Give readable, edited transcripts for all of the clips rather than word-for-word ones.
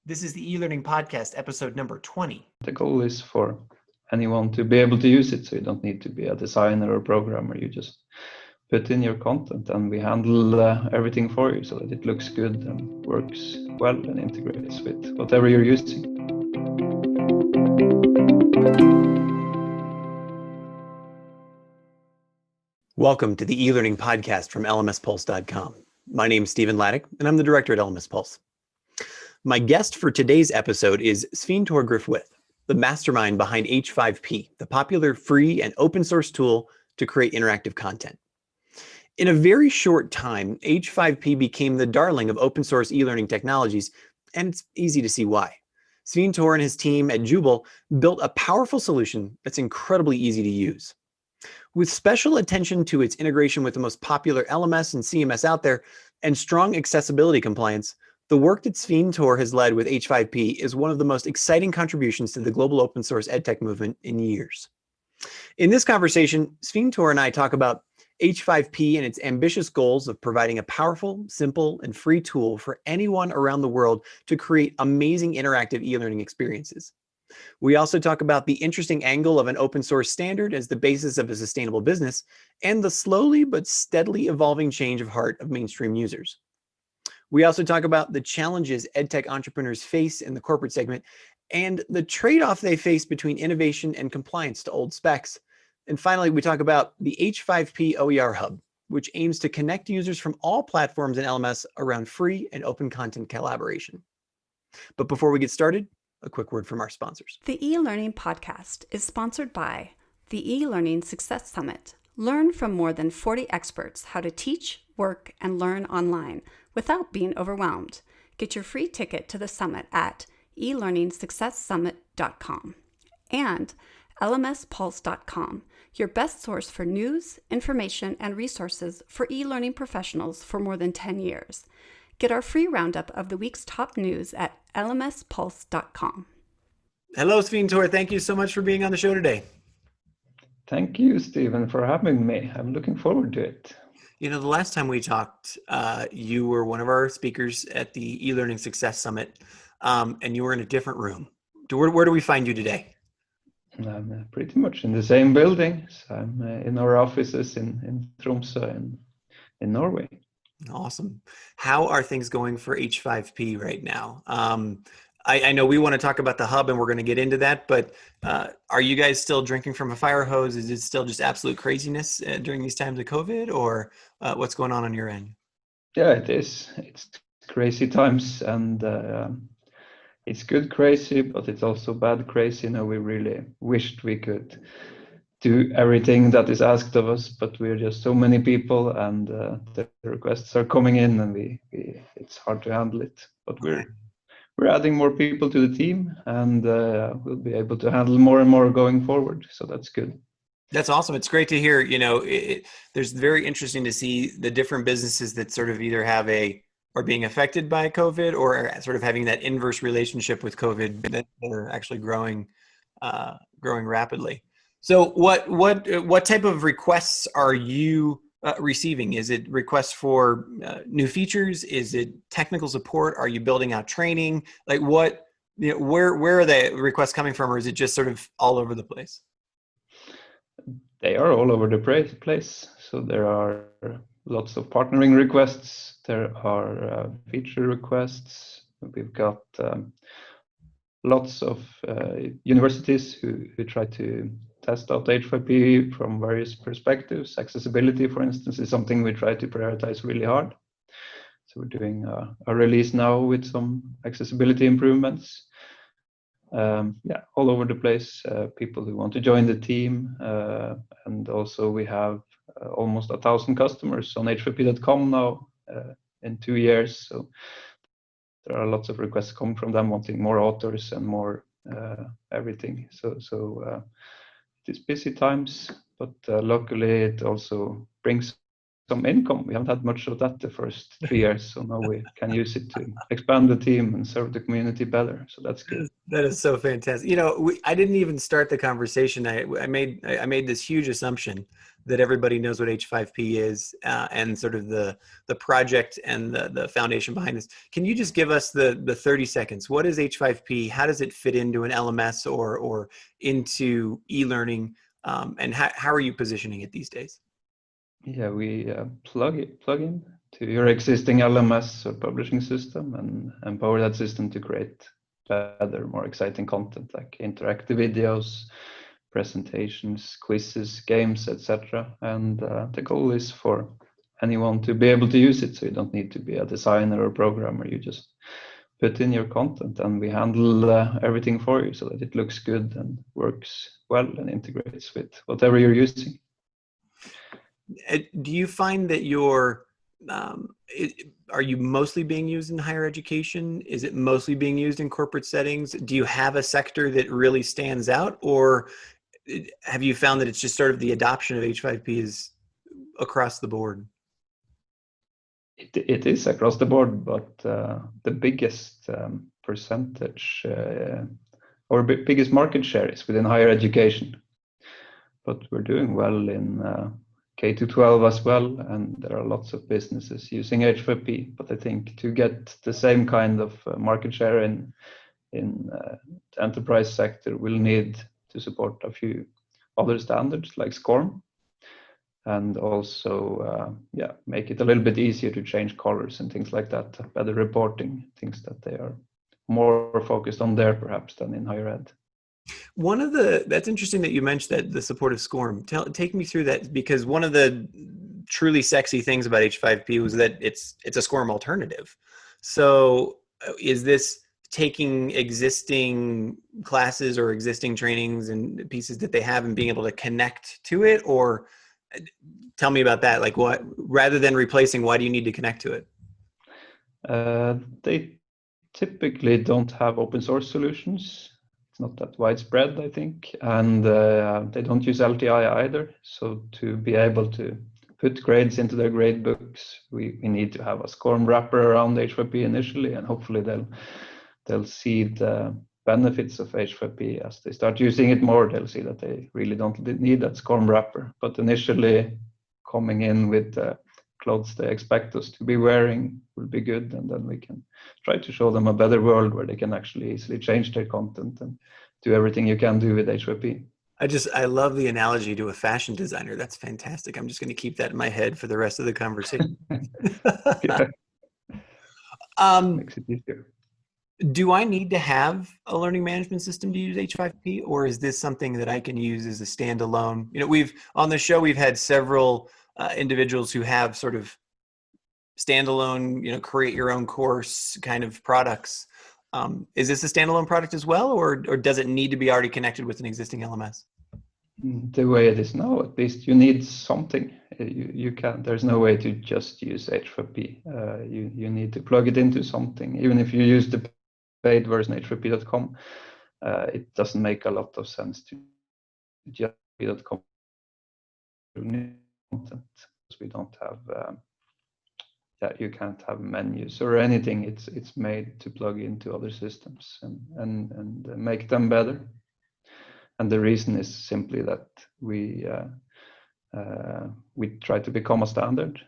This is the eLearning Podcast, episode number 20. The goal is for anyone to be able to use it, so you don't need to be a designer or programmer. You just put in your content and we handle everything for you so that it looks good and works well and integrates with whatever you're using. Welcome to the eLearning Podcast from lmspulse.com. My name is Stephen Laddick, and I'm the director at LMS Pulse. My guest for today's episode is Svein-Tore Griff, the mastermind behind H5P, the popular free and open source tool to create interactive content. In a very short time, H5P became the darling of open source e-learning technologies, and it's easy to see why. Svein-Tore and his team at Joubel built a powerful solution that's incredibly easy to use. With special attention to its integration with the most popular LMS and CMS out there, and strong accessibility compliance, the work that Svein-Tore has led with H5P is one of the most exciting contributions to the global open source EdTech movement in years. In this conversation, Svein-Tore and I talk about H5P and its ambitious goals of providing a powerful, simple, and free tool for anyone around the world to create amazing interactive e-learning experiences. We also talk about the interesting angle of an open source standard as the basis of a sustainable business and the slowly but steadily evolving change of heart of mainstream users. We also talk about the challenges EdTech entrepreneurs face in the corporate segment and the trade-off they face between innovation and compliance to old specs. And finally, we talk about the H5P OER Hub, which aims to connect users from all platforms in LMS around free and open content collaboration. But before we get started, a quick word from our sponsors. The eLearning Podcast is sponsored by the eLearning Success Summit. Learn from more than 40 experts how to teach, work, and learn online without being overwhelmed. Get your free ticket to the summit at elearningsuccesssummit.com. And lmspulse.com, your best source for news, information, and resources for e-learning professionals for more than 10 years. Get our free roundup of the week's top news at lmspulse.com. Hello, Svein-Tore. Thank you so much for being on the show today. Thank you, Stephen, for having me. I'm looking forward to it. You know, the last time we talked, you were one of our speakers at the eLearning Success Summit, and you were in a different room. Where do we find you today? I'm pretty much in the same building. So I'm in our offices in Tromsø in Norway. Awesome. How are things going for H5P right now? I know we want to talk about the hub and we're going to get into that, but are you guys still drinking from a fire hose? Is it still just absolute craziness during these times of COVID, or what's going on your end? Yeah, it is. It's crazy times, and it's good crazy, but it's also bad crazy. You know, we really wished we could do everything that is asked of us, but we're just so many people, and the requests are coming in, and it's hard to handle it. But we're adding more people to the team, and we'll be able to handle more and more going forward. So that's good. That's awesome. It's great to hear. You know, there's very interesting to see the different businesses that sort of either have or being affected by COVID, or sort of having that inverse relationship with COVID that are actually growing rapidly. So what type of requests are you receiving? Is it requests for new features? Is it technical support? Are you building out training? Like what, where are the requests coming from, or is it just sort of all over the place? They are all over the place. So there are lots of partnering requests. There are feature requests. We've got lots of universities who try to test out H5P from various perspectives. Accessibility, for instance, is something we try to prioritize really hard. So we're doing a release now with some accessibility improvements. All over the place, people who want to join the team. And also we have almost 1,000 customers on h5p.com now in 2 years. So there are lots of requests coming from them wanting more authors and more everything. So it is busy times, but luckily it also brings some income. We haven't had much of that the first 3 years, so now we can use it to expand the team and serve the community better. So that's good. That is so fantastic. You know, I didn't even start the conversation. I made this huge assumption that everybody knows what H5P is and sort of the project and the foundation behind this. Can you just give us the 30 seconds? What is H5P? How does it fit into an LMS or into e-learning? And how are you positioning it these days? Yeah, we plug in to your existing LMS or publishing system and empower that system to create better, more exciting content like interactive videos, presentations, quizzes, games, etc. And the goal is for anyone to be able to use it. So you don't need to be a designer or programmer. You just put in your content and we handle everything for you so that it looks good and works well and integrates with whatever you're using. Do you find that are you mostly being used in higher education? Is it mostly being used in corporate settings? Do you have a sector that really stands out, or have you found that it's just sort of the adoption of H5P is across the board? It is across the board, but the biggest percentage or biggest market share is within higher education. But we're doing well in K-12 as well, and there are lots of businesses using H5P. But I think to get the same kind of market share in the enterprise sector, we'll need to support a few other standards like SCORM, and also make it a little bit easier to change colors and things like that. Better reporting, things that they are more focused on there perhaps than in higher ed. That's interesting that you mentioned that the support of SCORM. Take me through that, because one of the truly sexy things about H5P was that it's a SCORM alternative. So is this taking existing classes or existing trainings and pieces that they have and being able to connect to it? Or tell me about that. Like, what, rather than replacing, why do you need to connect to it? They typically don't have open source solutions. It's not that widespread, I think, and they don't use LTI either. So to be able to put grades into their grade books, we need to have a SCORM wrapper around H5P initially, and hopefully they'll see the benefits of H5P as they start using it more. They'll see that they really don't need that SCORM wrapper. But initially, coming in with clothes they expect us to be wearing will be good, and then we can try to show them a better world where they can actually easily change their content and do everything you can do with H5P. I love the analogy to a fashion designer. That's fantastic. I'm just going to keep that in my head for the rest of the conversation. Makes it easier. Do I need to have a learning management system to use H5P, or is this something that I can use as a standalone? You know, on the show, we've had several individuals who have sort of standalone, you know, create your own course kind of products. Is this a standalone product as well, or does it need to be already connected with an existing LMS? The way it is now, at least, you need something. You can't. There's no way to just use H5P. You need to plug it into something. Even if you use the paid version H5P.com, it doesn't make a lot of sense to just H5P.com content, because we don't have. You can't have menus or anything. It's made to plug into other systems and make them better. And the reason is simply that we try to become a standard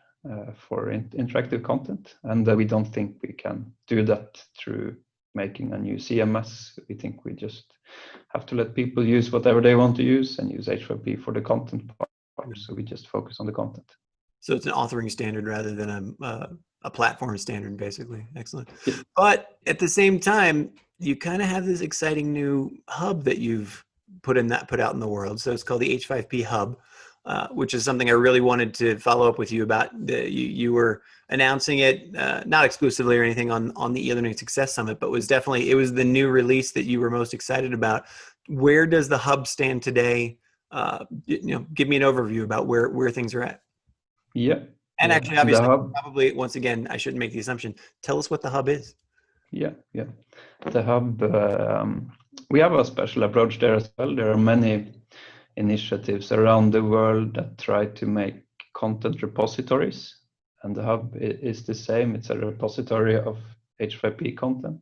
for interactive content, and we don't think we can do that through making a new CMS. We think we just have to let people use whatever they want to use and use H5P for the content part. So we just focus on the content. So it's an authoring standard rather than a platform standard, basically. Excellent. Yeah. But at the same time, you kind of have this exciting new hub that you've put out in the world. So it's called the H5P Hub, which is something I really wanted to follow up with you about. You were announcing it, not exclusively or anything on the eLearning Success Summit, but it was the new release that you were most excited about. Where does the hub stand today? Give me an overview about where things are at. Yeah. And actually, obviously, probably, once again, I shouldn't make the assumption. Tell us what the hub is. Yeah. The hub, we have a special approach there as well. There are many initiatives around the world that try to make content repositories, and the hub is the same. It's a repository of H5P content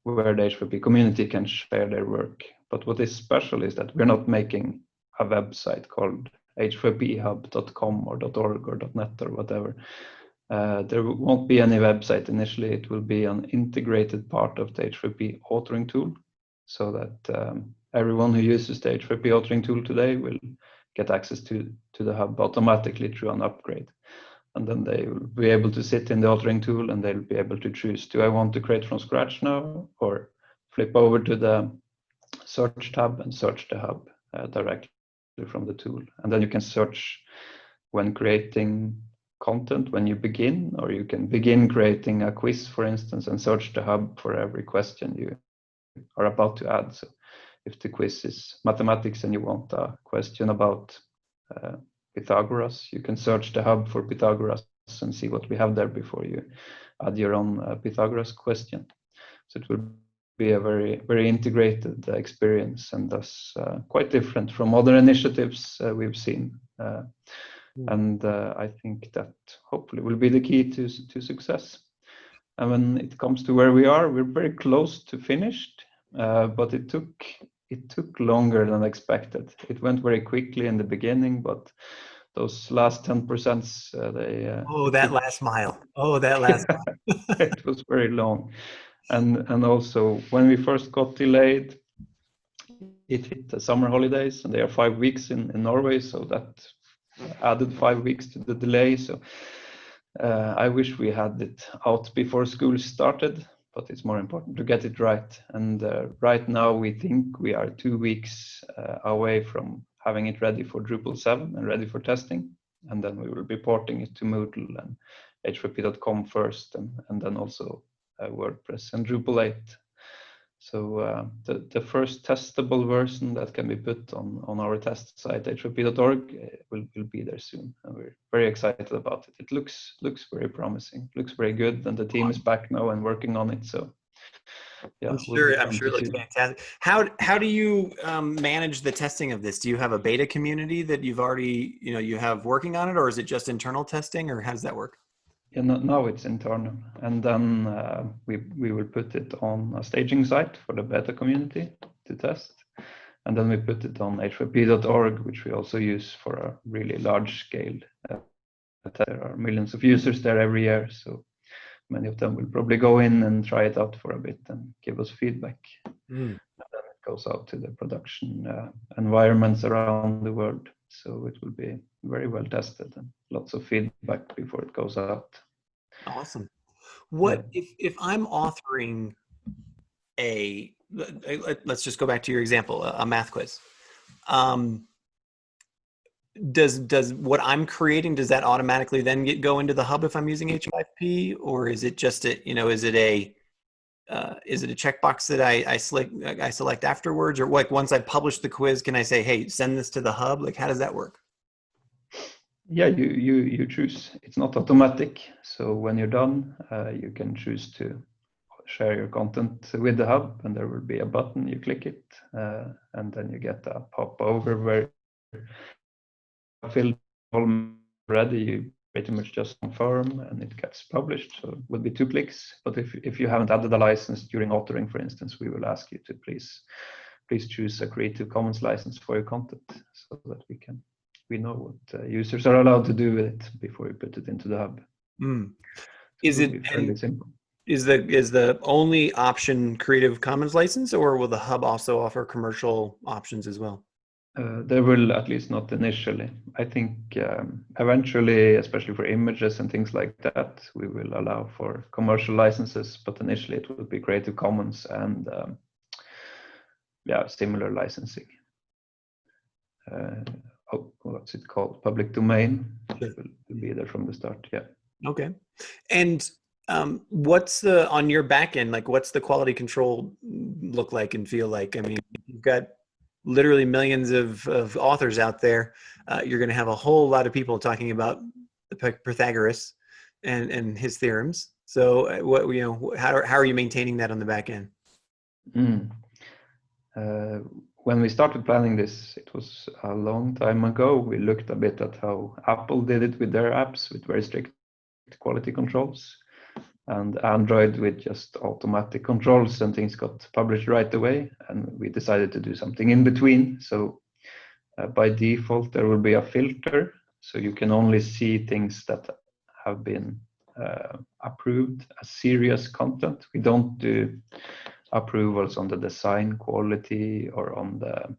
where the H5P community can share their work. But what is special is that we're not making a website called h5phub.com or .org or .net or whatever. There won't be any website initially. It will be an integrated part of the H5P authoring tool, so that everyone who uses the H5P authoring tool today will get access to the hub automatically through an upgrade. And then they will be able to sit in the authoring tool and they'll be able to choose, do I want to create from scratch now, or flip over to the search tab and search the hub directly from the tool. And then you can search when creating content when you begin, or you can begin creating a quiz, for instance, and search the hub for every question you are about to add. So if the quiz is mathematics and you want a question about Pythagoras, you can search the hub for Pythagoras and see what we have there before you add your own Pythagoras question. So it will be a very integrated experience, and thus quite different from other initiatives we've seen. And I think that hopefully will be the key to success. And when it comes to where we are, we're very close to finished, but it took longer than expected. It went very quickly in the beginning, but those last 10%, they that last mile. it was very long. And also when we first got delayed, it hit the summer holidays, and they are 5 weeks in Norway, so that added 5 weeks to the delay. So I wish we had it out before school started, but it's more important to get it right. And right now we think we are 2 weeks away from having it ready for Drupal 7 and ready for testing. And then we will be porting it to Moodle and h5p.com first, and then also WordPress and Drupal 8. So the first testable version that can be put on our test site, h5p.org, will be there soon. And we're very excited about it. It looks very promising, looks very good, and the team is back now and working on it. So yeah, I'm sure it looks fantastic. How do you manage the testing of this? Do you have a beta community that you've already, you have working on it, or is it just internal testing, or how does that work? Yeah, now it's internal, and then we will put it on a staging site for the beta community to test, and then we put it on h5p.org, which we also use for a really large scale. There are millions of users there every year, so many of them will probably go in and try it out for a bit and give us feedback. And then it goes out to the production environments around the world. So it will be very well tested and lots of feedback before it goes out. Awesome. What if I'm authoring let's just go back to your example, a math quiz. Does what I'm creating, does that automatically then go into the hub if I'm using H5P, or is it just is it a checkbox that I select afterwards, or like once I publish the quiz, can I say, hey, send this to the hub? Like, how does that work? Yeah, you choose. It's not automatic. So when you're done, you can choose to share your content with the hub, and there will be a button. You click it, and then you get a pop over where filled already. You pretty much just confirm, and it gets published. So it will be 2 clicks. But if you haven't added a license during authoring, for instance, we will ask you to please choose a Creative Commons license for your content, so that we know what users are allowed to do with it before we put it into the hub. So is it fairly simple? Is the only option Creative Commons license, or will the hub also offer commercial options as well? There will, at least not initially. I think eventually, especially for images and things like that, we will allow for commercial licenses, but initially it will be Creative Commons and similar licensing. What's it called? Public domain. It will be there from the start. Yeah. Okay. And what's on your back end, like what's the quality control look like and feel like? I mean, you've got literally millions of authors out there. You're going to have a whole lot of people talking about the Pythagoras and his theorems. So how are you maintaining that on the back end? when we started planning this, it was a long time ago. We looked a bit at how Apple did it with their apps with very strict quality controls, and Android with just automatic controls, and things got published right away. And we decided to do something in between. So by default, there will be a filter, so you can only see things that have been approved as serious content. We don't do approvals on the design quality or on the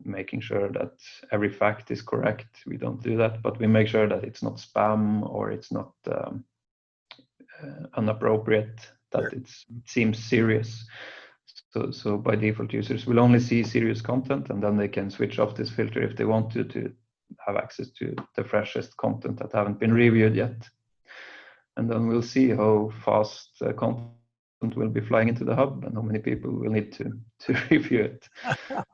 making sure that every fact is correct. We don't do that, but we make sure that it's not spam or it's not inappropriate, that it seems serious. So by default, users will only see serious content, and then they can switch off this filter if they want to have access to the freshest content that haven't been reviewed yet. And then we'll see how fast content will be flying into the hub and how many people will need to review it.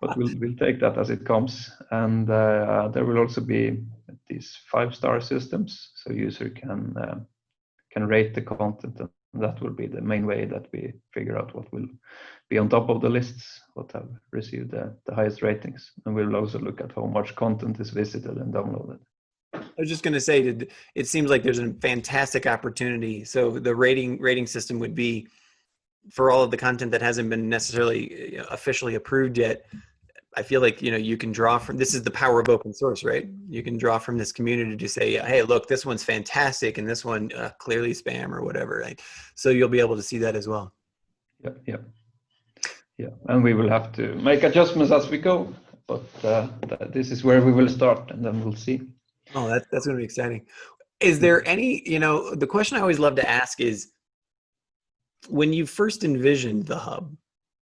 But we'll take that as it comes. And there will also be these 5-star systems, so user can rate the content, and that will be the main way that we figure out what will be on top of the lists, what have received the highest ratings. And we'll also look at how much content is visited and downloaded. I was just going to say, it seems like there's a fantastic opportunity. So the rating system would be for all of the content that hasn't been necessarily officially approved yet. I feel like, you can draw from, this is the power of open source, right? You can draw from this community to say, hey, look, this one's fantastic, and this one clearly spam or whatever, right? So you'll be able to see that as well. Yeah. And we will have to make adjustments as we go, but this is where we will start, and then we'll see. Oh, that's going to be exciting. Is there any, the question I always love to ask is, when you first envisioned the hub,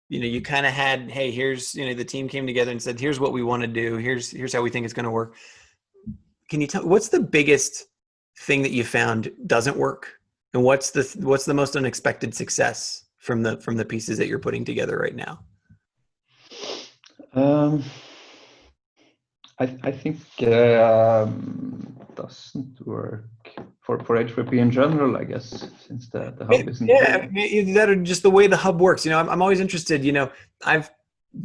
you kind of had, hey, here's, the team came together and said, here's what we want to do. Here's how we think it's going to work. Can you tell, what's the biggest thing that you found doesn't work? And what's the most unexpected success from the pieces that you're putting together right now? I think doesn't work for H5P in general, I guess, since the hub isn't. Yeah, that or just the way the hub works. I'm always interested. I've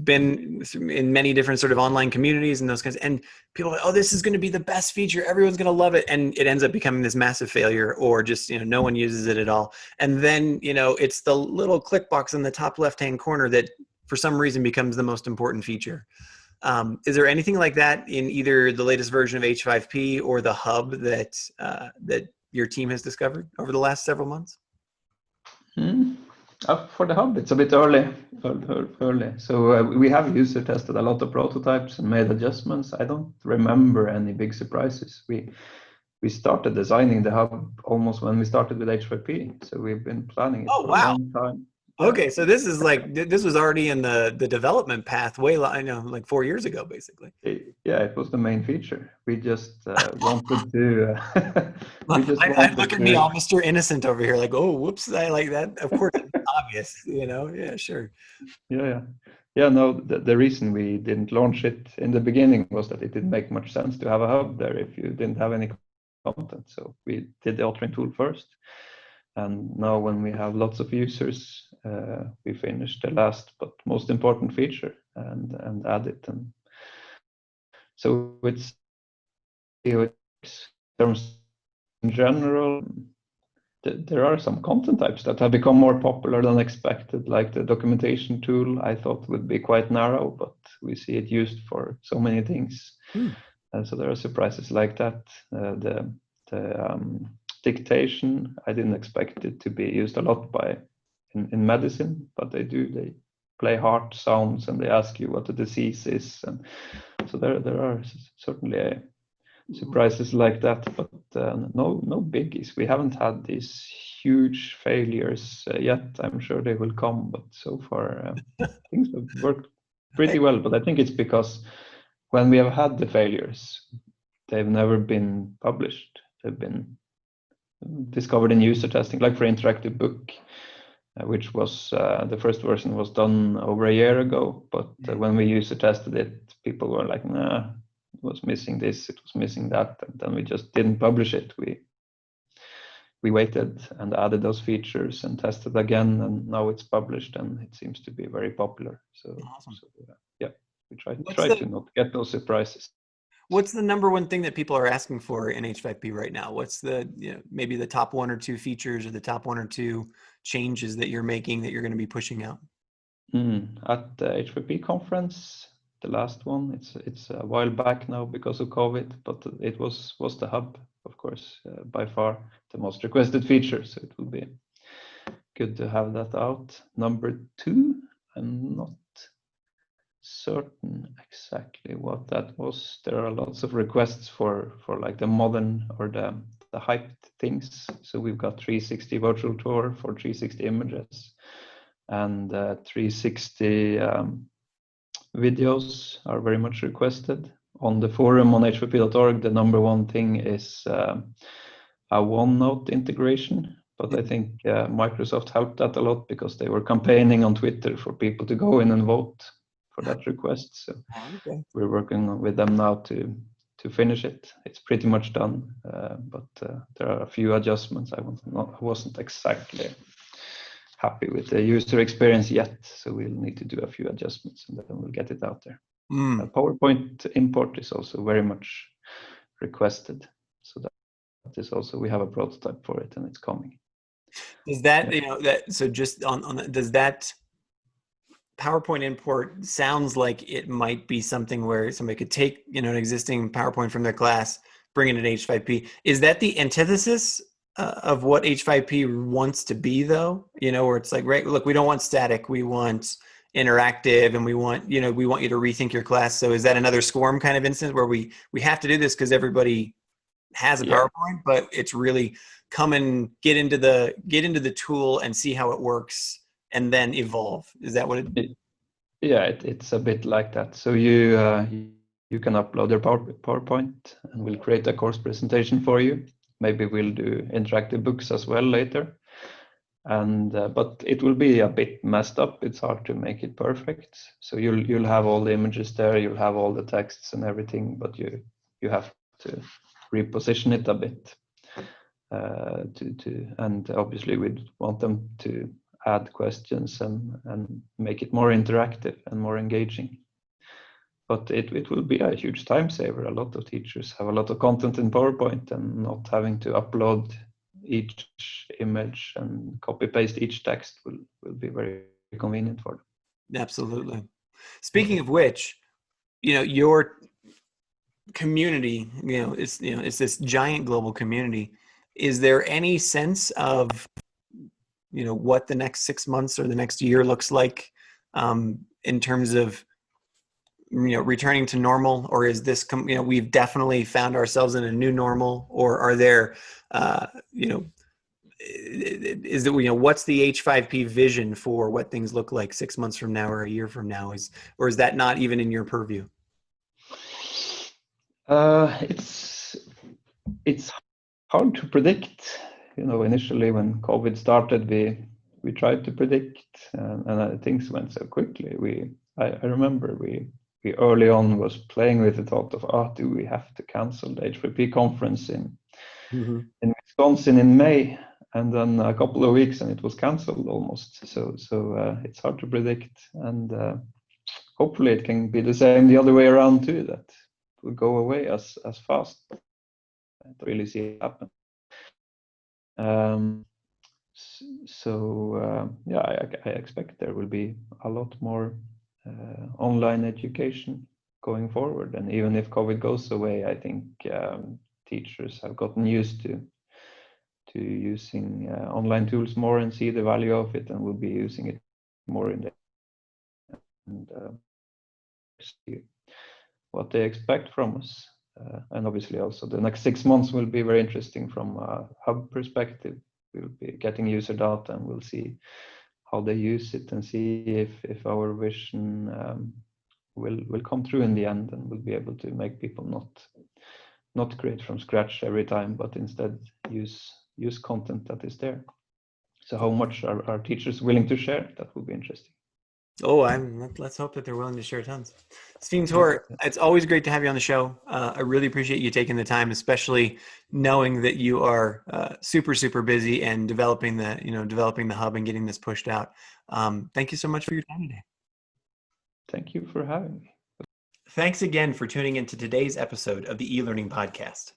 been in many different sort of online communities and those kinds, and people are like, oh, this is going to be the best feature. Everyone's going to love it, and it ends up becoming this massive failure, or just no one uses it at all. And then it's the little click box in the top left-hand corner that for some reason becomes the most important feature. Is there anything like that in either the latest version of H5P or the hub that your team has discovered over the last several months? For the hub, it's a bit early. So we have user tested a lot of prototypes and made adjustments. I don't remember any big surprises. We started designing the hub almost when we started with H5P. So we've been planning it for a long time. Okay, so this is this was already in the development path like 4 years ago, basically. Yeah, it was the main feature. We just wanted to. I look at me, all Mr. Innocent over here, like, oh, whoops, I like that. Of course, it's obvious, Yeah, sure. Yeah. No, the reason we didn't launch it in the beginning was that it didn't make much sense to have a hub there if you didn't have any content. So we did the authoring tool first. And now when we have lots of users, we finish the last but most important feature and add it. And so it's in terms in general, there are some content types that have become more popular than expected, like the documentation tool. I thought would be quite narrow, but we see it used for so many things. And so there are surprises like that. The dictation, I didn't expect it to be used a lot in medicine, but they do. They play heart sounds and they ask you what the disease is, and so there are certainly surprises like that, but no biggies. We haven't had these huge failures yet. I'm sure they will come, but so far things have worked pretty well. But I think it's because when we have had the failures, they've never been published. They've been discovered in user testing, like for interactive book, which was the first version was done over a year ago, but when we user tested it, people were like, nah, it was missing this, it was missing that, and then we just didn't publish it. We we waited and added those features and tested again, and now it's published and it seems to be very popular. So, Awesome. yeah, we try What's to not get those surprises. What's the number one thing that people are asking for in H5P right now? What's the, maybe the top 1 or 2 features or the top 1 or 2 changes that you're making that you're going to be pushing out? At the H5P conference, the last one, it's a while back now because of COVID, but it was the hub, of course, by far the most requested feature. So it will be good to have that out. Number 2, I'm not certain exactly what that was. There are lots of requests for like the modern or the hyped things. So we've got 360 virtual tour for 360 images, and 360 videos are very much requested. On the forum on h5p.org, the number one thing is a OneNote integration. But I think Microsoft helped that a lot because they were campaigning on Twitter for people to go in and vote for that request. So we're working with them now to finish it. It's pretty much done, but there are a few adjustments. I wasn't exactly happy with the user experience yet, so we'll need to do a few adjustments and then we'll get it out there. PowerPoint import is also very much requested, so that is also, we have a prototype for it and it's coming. Does that, so just on that, does that PowerPoint import sounds like it might be something where somebody could take, an existing PowerPoint from their class, bring it in H5P. Is that the antithesis of what H5P wants to be, though? Where it's like, right, look, we don't want static, we want interactive, and we want you to rethink your class. So is that another SCORM kind of instance where we have to do this because everybody has a PowerPoint, but it's really come and get into the tool and see how it works and then evolve? Is that what it? It's a bit like that. So you can upload your PowerPoint and we'll create a course presentation for you. Maybe we'll do interactive books as well later. And but it will be a bit messed up. It's hard to make it perfect. So you'll have all the images there, you'll have all the texts and everything, but you have to reposition it a bit. And obviously we'd want them to add questions and make it more interactive and more engaging. But it will be a huge time saver. A lot of teachers have a lot of content in PowerPoint, and not having to upload each image and copy paste each text will be very convenient for them. Absolutely. Speaking of which, your community, it's this giant global community. Is there any sense of what the next 6 months or the next year looks like in terms of returning to normal, or is this we've definitely found ourselves in a new normal, or are there is that what's the H5P vision for what things look like 6 months from now or a year from now? Is that not even in your purview? It's hard to predict. Initially when COVID started, we tried to predict, and things went so quickly. I remember we early on was playing with the thought of, do we have to cancel the H5P conference in Wisconsin in May, and then a couple of weeks and it was cancelled almost. So it's hard to predict, and hopefully it can be the same the other way around too, that it will go away as fast. I don't really see it happen. I expect there will be a lot more online education going forward, and even if COVID goes away, I think teachers have gotten used to using online tools more and see the value of it, and will be using it more in see what they expect from us. And obviously also the next 6 months will be very interesting from a hub perspective. We'll be getting user data and we'll see how they use it and see if our vision will come true in the end, and we'll be able to make people not create from scratch every time, but instead use content that is there. So how much are teachers willing to share? That will be interesting. Oh, let's hope that they're willing to share tons. Svein-Tore, it's always great to have you on the show. I really appreciate you taking the time, especially knowing that you are super, super busy and developing the hub and getting this pushed out. Thank you so much for your time today. Thank you for having me. Thanks again for tuning into today's episode of the eLearning Podcast.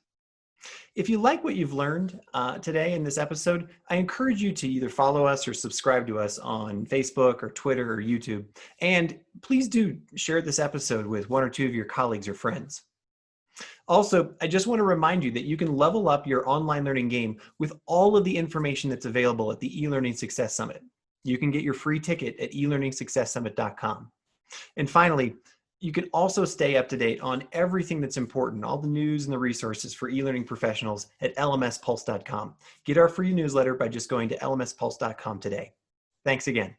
If you like what you've learned today in this episode, I encourage you to either follow us or subscribe to us on Facebook or Twitter or YouTube. And please do share this episode with one or two of your colleagues or friends. Also, I just want to remind you that you can level up your online learning game with all of the information that's available at the eLearning Success Summit. You can get your free ticket at elearningsuccesssummit.com. And finally, you can also stay up to date on everything that's important, all the news and the resources for e-learning professionals at lmspulse.com. Get our free newsletter by just going to lmspulse.com today. Thanks again.